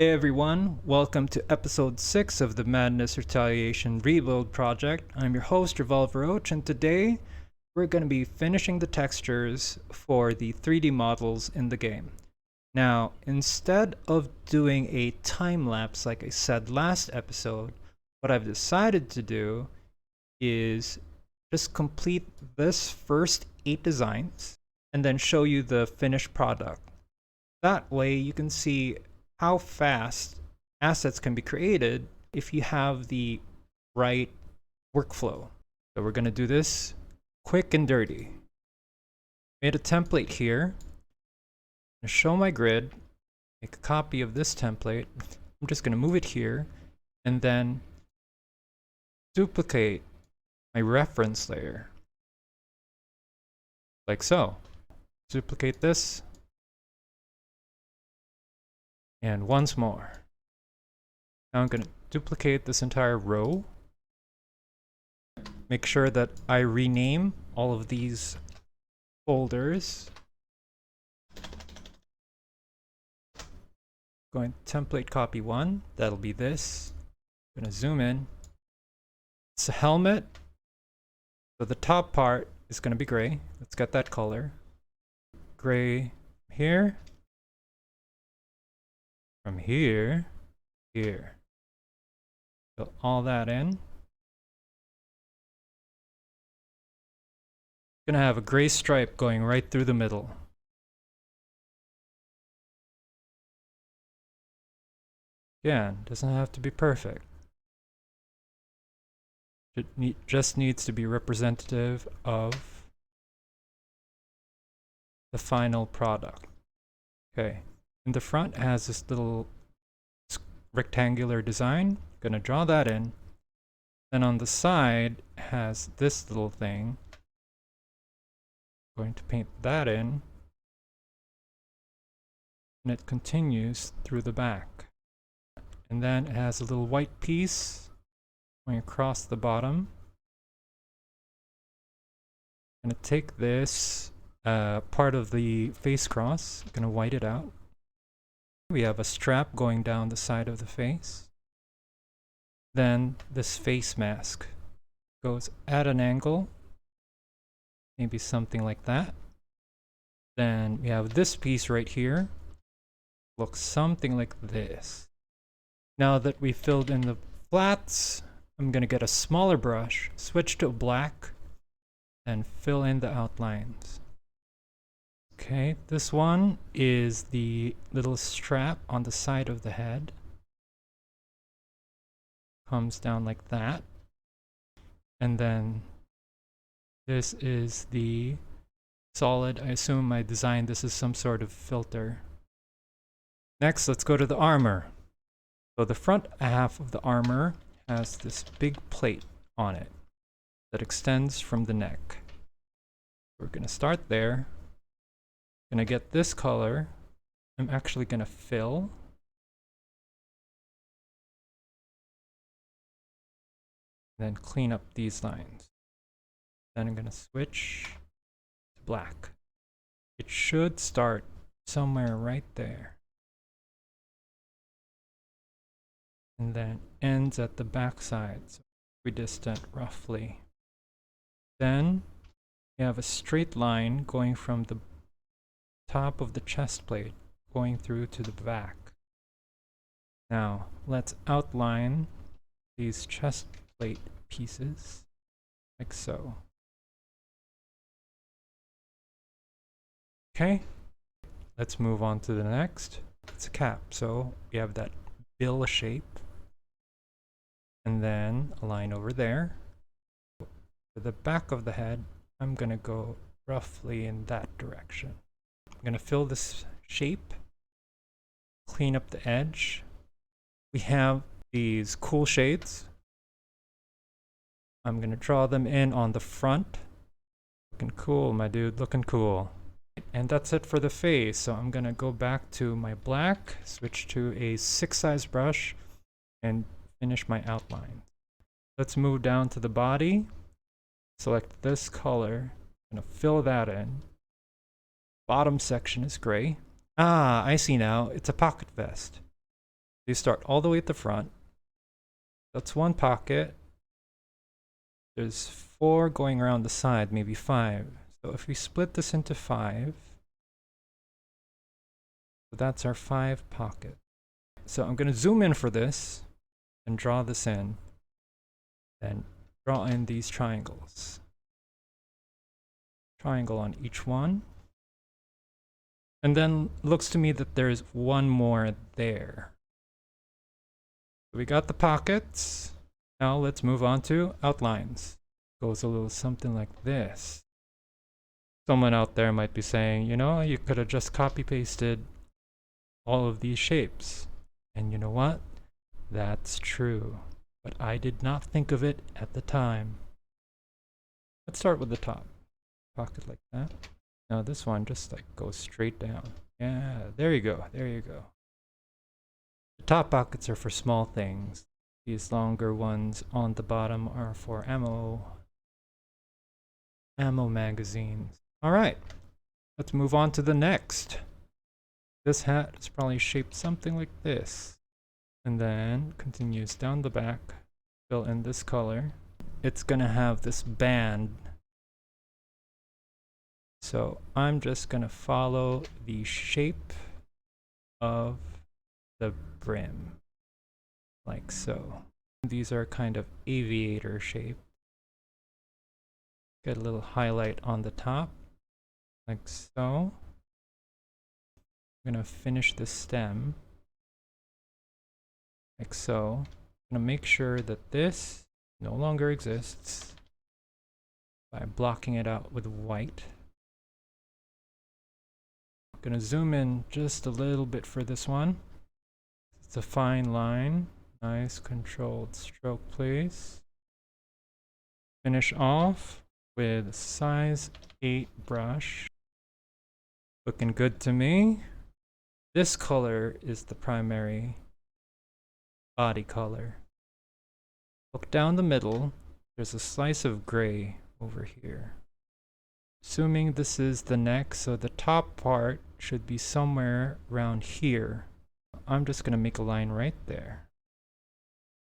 Hey everyone, welcome to episode 6 of the Madness Retaliation Rebuild project. I'm your host, Revolver Roach, and today we're going to be finishing the textures for the 3D models in the game. Now, instead of doing a time lapse like I said last episode, what I've decided to do is just complete this first 8 designs and then show you the finished product. That way you can see how fast assets can be created if you have the right workflow. So we're going to do this quick and dirty. Made a template here. I'm going to show my grid, make a copy of this template. I'm just going to move it here and then duplicate my reference layer like so. Duplicate this. And once more. Now I'm going to duplicate this entire row. Make sure that I rename all of these folders. Going to template copy 1. That'll be this. I'm going to zoom in. It's a helmet. So the top part is going to be gray. Let's get that color. Gray here. From here, here. Fill all that in. Gonna have a gray stripe going right through the middle. Again, doesn't have to be perfect. It just needs to be representative of the final product. Okay. In the front has this little rectangular design. Gonna draw that in. Then on the side has this little thing. Going to paint that in. And it continues through the back. And then it has a little white piece going across the bottom. I'm gonna take this part of the face cross. I'm gonna white it out. We have a strap going down the side of the face. Then this face mask goes at an angle, maybe something like that. Then we have this piece right here, looks something like this. Now that we filled in the flats, I'm going to get a smaller brush, switch to black, and fill in the outlines. Okay, this one is the little strap on the side of the head. Comes down like that. And then this is the solid. I assume I designed this as some sort of filter. Next, let's go to the armor. So the front half of the armor has this big plate on it that extends from the neck. We're going to start there. Gonna get this color. I'm actually gonna fill. Then clean up these lines. Then I'm gonna switch to black. It should start somewhere right there. And then ends at the back side, so equidistant roughly. Then we have a straight line going from the top of the chest plate going through to the back. Now let's outline these chest plate pieces like so. Okay, let's move on to the next. It's a cap, so we have that bill shape and then a line over there. For the back of the head, I'm gonna go roughly in that direction. I'm going to fill this shape, clean up the edge. We have these cool shades. I'm going to draw them in on the front. Looking cool, my dude, looking cool. And that's it for the face. So I'm going to go back to my black, switch to a 6 size brush, and finish my outline. Let's move down to the body. Select this color. I'm going to fill that in. Bottom section is gray. Ah, I see now. It's a pocket vest. You start all the way at the front. That's one pocket. There's 4 going around the side, maybe 5. So if we split this into 5, so that's our 5 pocket. So I'm going to zoom in for this and draw this in. Then draw in these triangles. Triangle on each one. And then looks to me that there's one more there. We got the pockets. Now let's move on to outlines. Goes a little something like this. Someone out there might be saying, you know, you could have just copy pasted all of these shapes. And you know what? That's true. But I did not think of it at the time. Let's start with the top. Pocket like that. Now this one just like goes straight down. Yeah, there you go. There you go. The top pockets are for small things. These longer ones on the bottom are for ammo magazines. All right, let's move on to the next. This hat is probably shaped something like this. And then continues down the back, fill in this color. It's gonna have this band. So I'm just gonna follow the shape of the brim, like so. These are kind of aviator shape. Get a little highlight on the top, like so. I'm gonna finish the stem, like so. I'm gonna make sure that this no longer exists by blocking it out with white. I'm gonna zoom in just a little bit for this one. It's a fine line. Nice controlled stroke, please. Finish off with size 8 brush. Looking good to me. This color is the primary body color. Look down the middle. There's a slice of gray over here. Assuming this is the neck, so the top part should be somewhere around here. I'm just gonna make a line right there.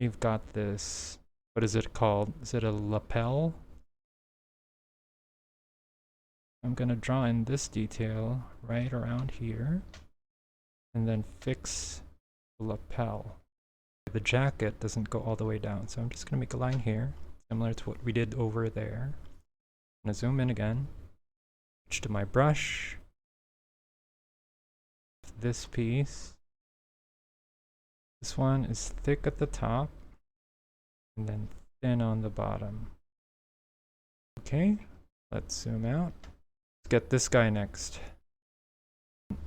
We've got this, what is it called? Is it a lapel? I'm gonna draw in this detail right around here and then fix the lapel. The jacket doesn't go all the way down, so I'm just gonna make a line here, similar to what we did over there. I'm gonna zoom in again, switch to my brush, this piece. This one is thick at the top and then thin on the bottom. Okay, let's zoom out. Let's get this guy next.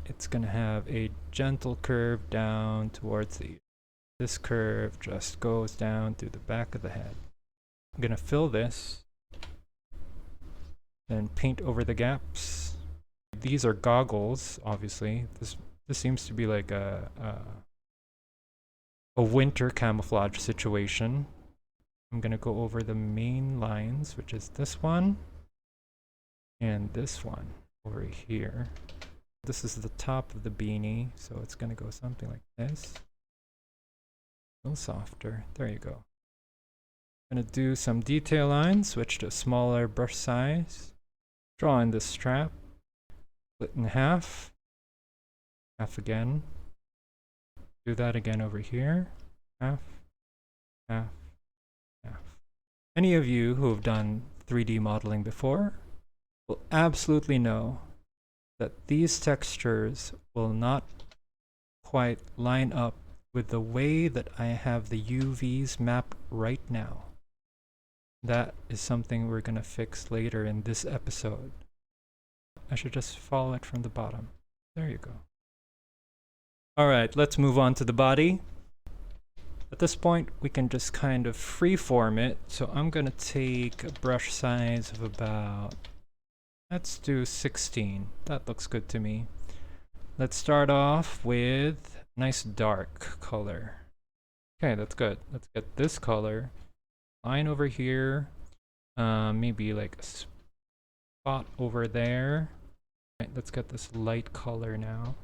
It's gonna have a gentle curve down towards the ear. This curve just goes down through the back of the head. I'm gonna fill this, then paint over the gaps. These are goggles, obviously. This seems to be like a winter camouflage situation. I'm gonna go over the main lines, which is this one and this one over here. This is the top of the beanie, so it's gonna go something like this. A little softer. There you go. I'm gonna do some detail lines, switch to a smaller brush size. Draw in this strap, split in half, half again. Do that again over here. Half, half, half. Any of you who have done 3D modeling before will absolutely know that these textures will not quite line up with the way that I have the UVs mapped right now. That is something we're gonna fix later in this episode. I should just follow it from the bottom. There you go. All right, let's move on to the body. At this point, we can just kind of freeform it. So I'm gonna take a brush size of about, let's do 16. That looks good to me. Let's start off with nice dark color. Okay, that's good. Let's get this color. Line over here. Maybe like a spot over there. Right, let's get this light color now.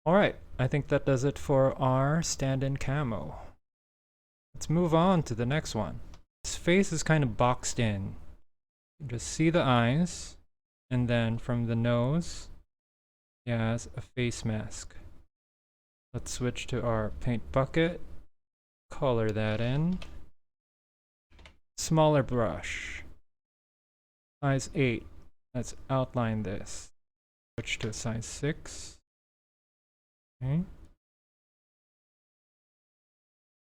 Alright, I think that does it for our stand-in camo. Let's move on to the next one. His face is kind of boxed in. You just see the eyes, and then from the nose, he has a face mask. Let's switch to our paint bucket, color that in. Smaller brush. Size 8. Let's outline this. Switch to size 6. Okay.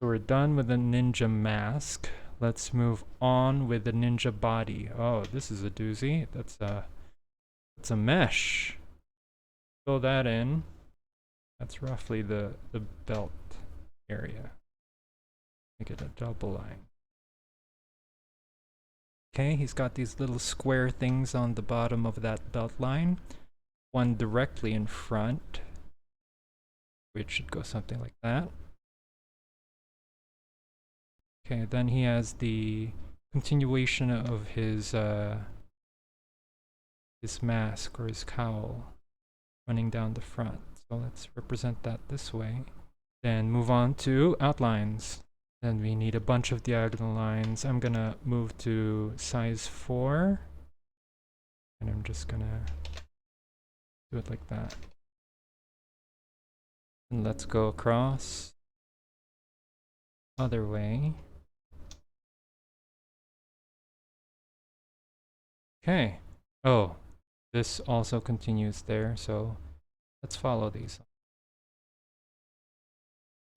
So we're done with the ninja mask. Let's move on with the ninja body. Oh, this is a doozy. That's a mesh. Fill that in. That's roughly the belt area. Make it a double line. Okay, he's got these little square things on the bottom of that belt line. One directly in front, which should go something like that. Okay, then he has the continuation of his mask or his cowl running down the front. So let's represent that this way. Then move on to outlines. Then we need a bunch of diagonal lines. I'm gonna move to size 4. And I'm just gonna do it like that. And let's go across. Other way. Okay. Oh, this also continues there, so let's follow these.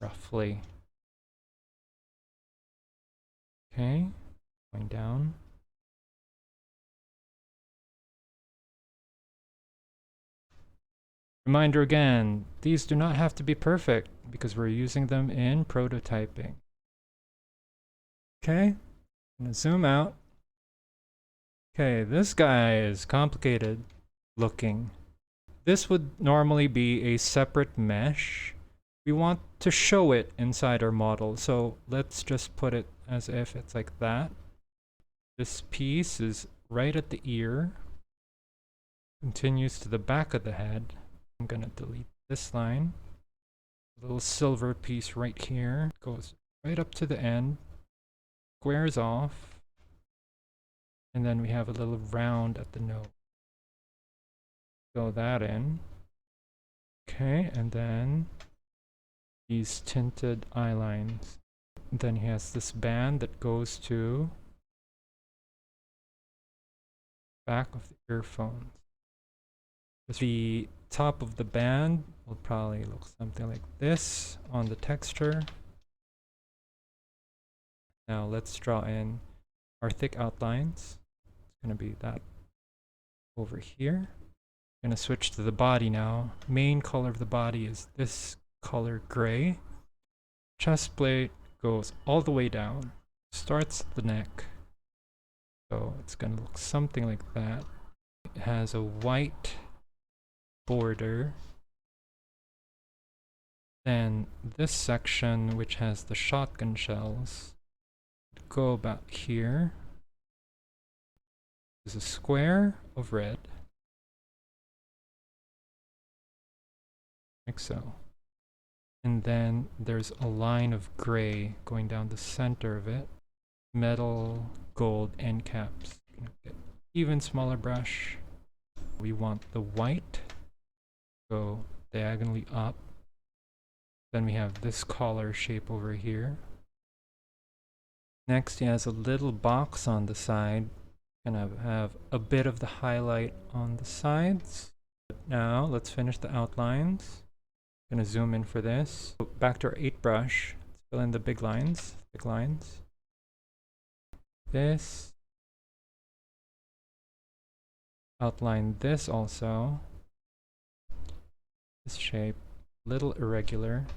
Roughly. Okay, going down. Reminder again, these do not have to be perfect because we're using them in prototyping. Okay, I'm gonna zoom out. Okay, this guy is complicated looking. This would normally be a separate mesh. We want to show it inside our model, so let's just put it as if it's like that. This piece is right at the ear, continues to the back of the head. I'm gonna delete this line. A little silver piece right here goes right up to the end, squares off, and then we have a little round at the nose. Fill that in. Okay, and then these tinted eye lines. Then he has this band that goes to back of the earphones. The top of the band will probably look something like this on the texture. Now let's draw in our thick outlines. It's gonna be that over here. I'm gonna switch to the body now. Main color of the body is this color gray. Chest plate goes all the way down, starts at the neck. So it's gonna look something like that. It has a white border. Then this section, which has the shotgun shells, go about here. There's a square of red. Like so. And then there's a line of gray going down the center of it. Metal, gold end caps. Get even smaller brush. We want the white go diagonally up. Then we have this collar shape over here. Next, he has a little box on the side. Gonna have a bit of the highlight on the sides. Now let's finish the outlines. Gonna zoom in for this. Back to our 8 brush. Let's fill in the big lines. Big lines. This. Outline this also. This shape, little irregular.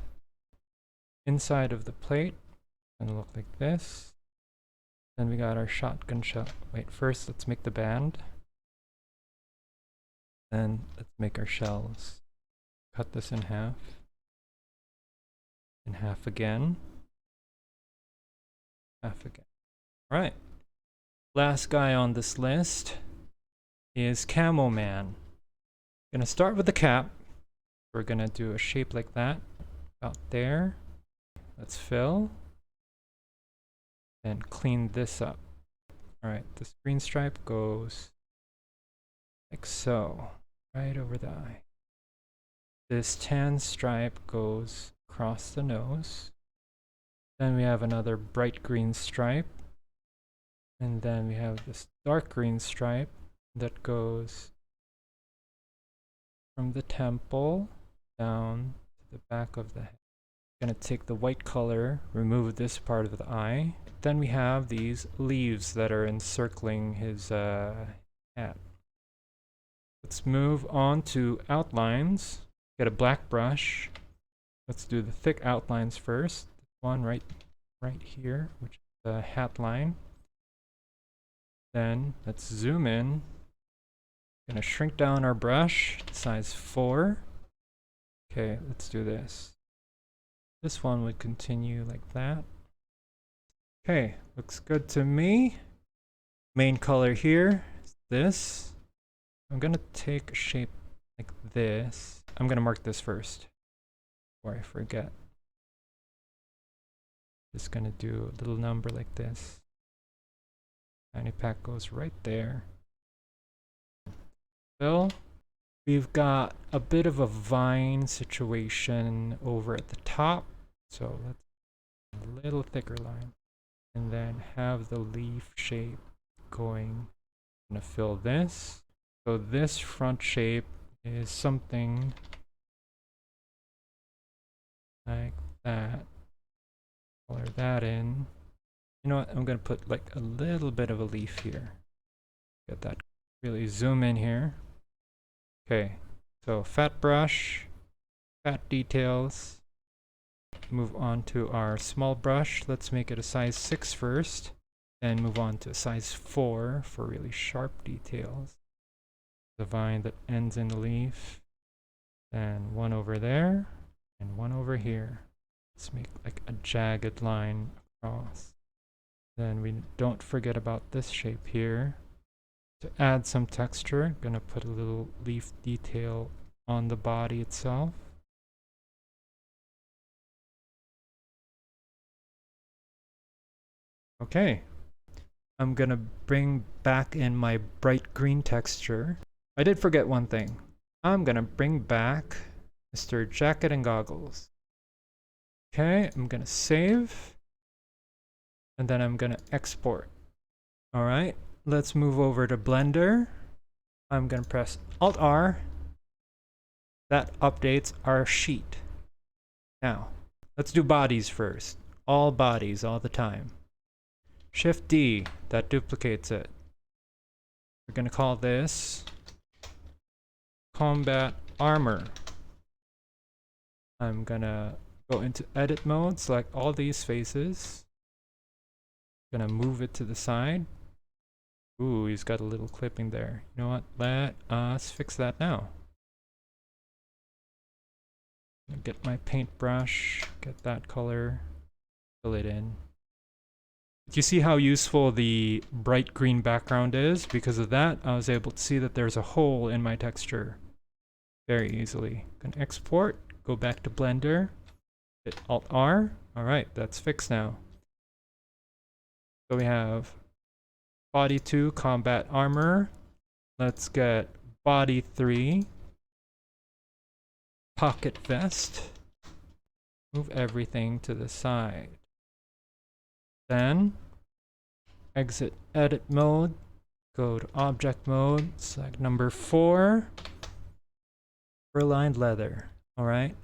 Inside of the plate, gonna look like this. Then we got our shotgun shell. Wait, first let's make the band. Then let's make our shells. Cut this in half. In half again. Half again. Alright. Last guy on this list is Camo Man. Gonna start with the cap. We're gonna do a shape like that, about there. Let's fill, and clean this up. All right, this green stripe goes like so, right over the eye. This tan stripe goes across the nose. Then we have another bright green stripe. And then we have this dark green stripe that goes from the temple down to the back of the head. I'm gonna take the white color, remove this part of the eye. Then we have these leaves that are encircling his hat. Let's move on to outlines. Get a black brush. Let's do the thick outlines first. This one right here, which is the hat line. Then let's zoom in. Gonna shrink down our brush, size 4. Okay, let's do this. This one would continue like that. Okay, looks good to me. Main color here is this. I'm gonna take a shape like this. I'm gonna mark this first before I forget. Just gonna do a little number like this. Tiny pack goes right there. Fill. We've got a bit of a vine situation over at the top, so let's do a little thicker line. And then have the leaf shape going. I'm gonna fill this. So this front shape is something like that. Color that in. You know what? I'm gonna put like a little bit of a leaf here. Get that. Really zoom in here. Okay, so fat brush, fat details. Move on to our small brush. Let's make it a size 6 first. Then move on to a size 4 for really sharp details. The vine that ends in the leaf. And one over there, and one over here. Let's make like a jagged line across. Then we don't forget about this shape here. To add some texture, I'm gonna put a little leaf detail on the body itself. Okay, I'm gonna bring back in my bright green texture. I did forget one thing. I'm gonna bring back Mr. Jacket and Goggles. Okay, I'm gonna save, and then I'm gonna export. All right, let's move over to Blender. I'm gonna press Alt-R. That updates our sheet. Now, let's do bodies first. All bodies, all the time. Shift-D, that duplicates it. We're gonna call this Combat Armor. I'm gonna go into edit mode, select all these faces. Gonna move it to the side. Ooh, he's got a little clipping there. You know what? Let us fix that now. Get my paintbrush, get that color, fill it in. You see how useful the bright green background is? Because of that, I was able to see that there's a hole in my texture very easily. Can export, go back to Blender, hit Alt-R. All right, that's fixed now. So we have body 2, combat armor. Let's get body 3, pocket vest. Move everything to the side. Then exit edit mode, go to object mode, select number 4, fur-lined leather. All right,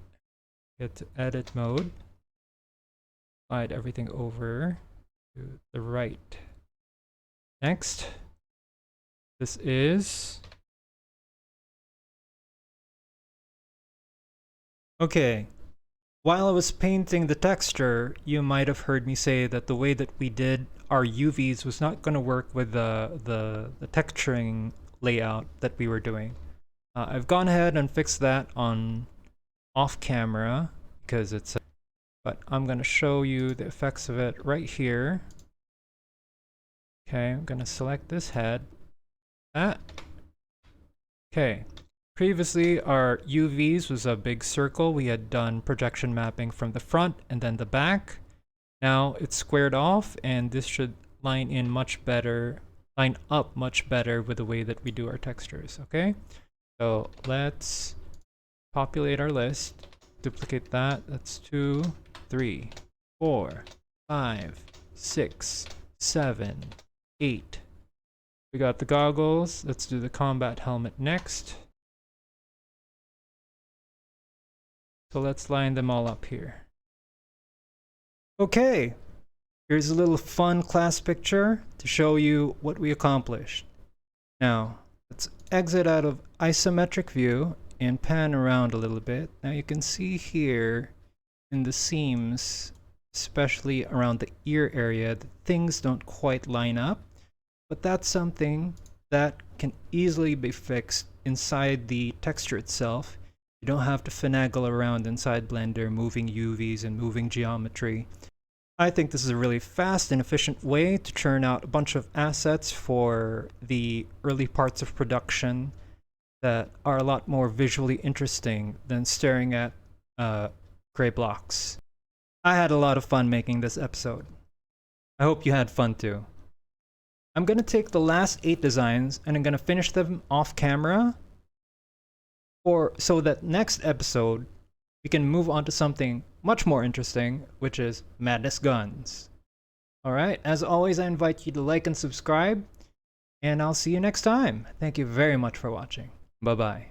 get to edit mode, slide everything over to the right. Next, this is okay. While I was painting the texture, you might have heard me say that the way that we did our UVs was not going to work with the texturing layout that we were doing. I've gone ahead and fixed that on off camera because it's but I'm going to show you the effects of it right here. Okay, I'm going to select this head. That. Okay, Previously, our UVs was a big circle. We had done projection mapping from the front and then the back. Now it's squared off, and this should line up much better with the way that we do our textures, okay? So let's populate our list, duplicate that. That's 2, 3, 4, 5, 6, 7, 8. We got the goggles. Let's do the combat helmet next. So let's line them all up here. Okay, here's a little fun class picture to show you what we accomplished. Now, let's exit out of isometric view and pan around a little bit. Now you can see here in the seams, especially around the ear area, that things don't quite line up, but that's something that can easily be fixed inside the texture itself. You don't have to finagle around inside Blender, moving UVs and moving geometry. I think this is a really fast and efficient way to churn out a bunch of assets for the early parts of production that are a lot more visually interesting than staring at gray blocks. I had a lot of fun making this episode. I hope you had fun too. I'm going to take the last 8 designs and I'm going to finish them off camera, so that next episode we can move on to something much more interesting, which is Madness Guns. Alright, as always, I invite you to like and subscribe, and I'll see you next time. Thank you very much for watching. Bye-bye.